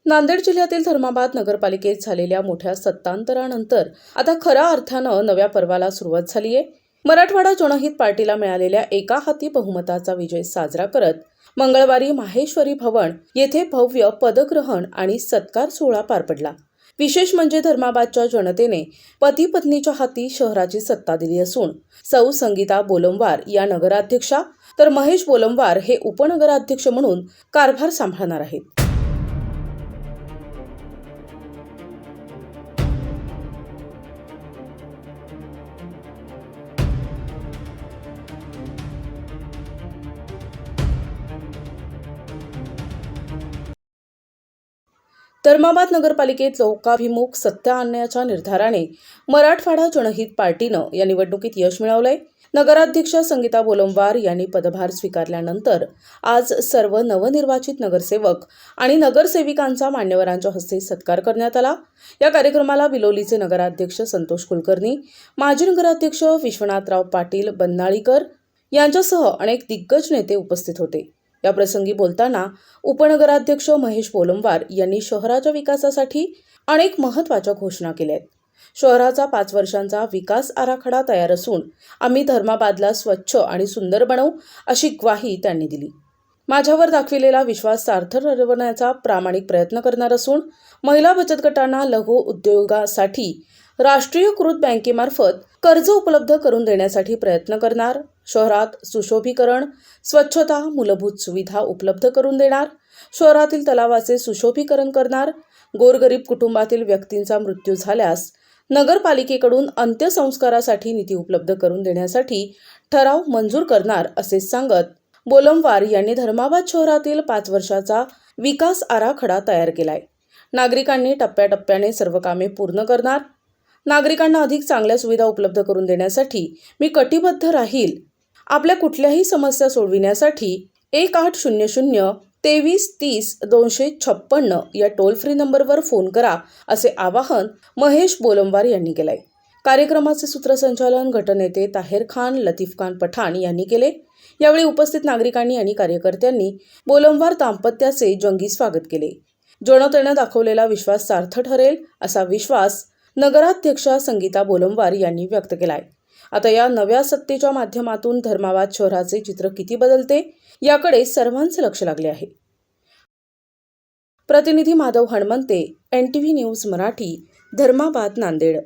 नांदेड जिल्ह्यातील धर्माबाद नगरपालिकेत झालेल्या मोठ्या सत्तांतरानंतर आता खऱ्या अर्थानं नव्या पर्वाला सुरुवात झाली आहे. मराठवाडा जनहित पार्टीला मिळालेल्या एका हाती बहुमताचा विजय साजरा करत मंगळवारी माहेश्वरी भवन येथे भव्य पदग्रहण आणि सत्कार सोहळा पार पडला. विशेष म्हणजे धर्माबादच्या जनतेने पती पत्नीच्या हाती शहराची सत्ता दिली असून सौ संगीता बोलमवार या नगराध्यक्षा तर महेश बोलमवार हे उपनगराध्यक्ष म्हणून कारभार सांभाळणार आहेत. धर्माबाद नगरपालिकेत लोकाभिमुख सत्ता आणण्याच्या निर्धाराने मराठवाडा जनहित पार्टीनं या निवडणुकीत यश मिळवलंय. नगराध्यक्ष संगीता बोलमवार यांनी पदभार स्वीकारल्यानंतर आज सर्व नवनिर्वाचित नगरसेवक आणि नगरसेविकांचा मान्यवरांच्या हस्ते सत्कार करण्यात आला. या कार्यक्रमाला बिलोलीचे नगराध्यक्ष संतोष कुलकर्णी, माजी नगराध्यक्ष विश्वनाथराव पाटील बननाळीकर यांच्यासह अनेक दिग्गज नेते उपस्थित होते. या प्रसंगी बोलताना उपनगराध्यक्ष महेश बोलमवार यांनी शहराच्या विकासासाठी अनेक महत्त्वाच्या घोषणा केल्या आहेत. शहराचा 5 वर्षांचा विकास आराखडा तयार असून आम्ही धर्माबादला स्वच्छ आणि सुंदर बनवू अशी ग्वाही त्यांनी दिली. माझ्यावर दाखविलेला विश्वास सार्थ ठरवण्याचा प्रामाणिक प्रयत्न करणार असून महिला बचत गटांना लघु उद्योगासाठी राष्ट्रीयकृत बँकेमार्फत कर्ज उपलब्ध करून देण्यासाठी प्रयत्न करणार. शहरात सुशोभीकरण, स्वच्छता, मूलभूत सुविधा उपलब्ध करून देणार. शहरातील तलावाचे सुशोभीकरण करणार. गोरगरीब कुटुंबातील व्यक्तींचा मृत्यू झाल्यास नगरपालिकेकडून अंत्यसंस्कारासाठी निधी उपलब्ध करून देण्यासाठी ठराव मंजूर करणार असे सांगत बोलमवार यांनी धर्माबाद शहरातील 5 वर्षाचा विकास आराखडा तयार केलाय. नागरिकांनी टप्प्याटप्प्याने सर्व कामे पूर्ण करणार. नागरिकांना अधिक चांगल्या सुविधा उपलब्ध करून देण्यासाठी मी कटिबद्ध राहील. आपल्या कुठल्याही समस्या सोडविण्यासाठी 1800 23 30 256 या टोल फ्री नंबरवर फोन करा असे आवाहन महेश बोलमवार यांनी केलंय. कार्यक्रमाचे सूत्रसंचालन गटनेते ताहेर खान, लतीफ खान पठाण यांनी केले. यावेळी उपस्थित नागरिकांनी आणि कार्यकर्त्यांनी बोलमवार दाम्पत्याचे जंगी स्वागत केले. जनतेने दाखवलेला विश्वास सार्थ ठरेल असा विश्वास नगराध्यक्षा संगीता बोलमवार यांनी व्यक्त केलाय. आता या नव्या सत्तेच्या माध्यमातून धर्माबाद शहराचे चित्र किती बदलते याकडे सर्वांचे लक्ष लागले आहे. प्रतिनिधी माधव हणमंते, NTV न्यूज मराठी, धर्माबाद, नांदेड.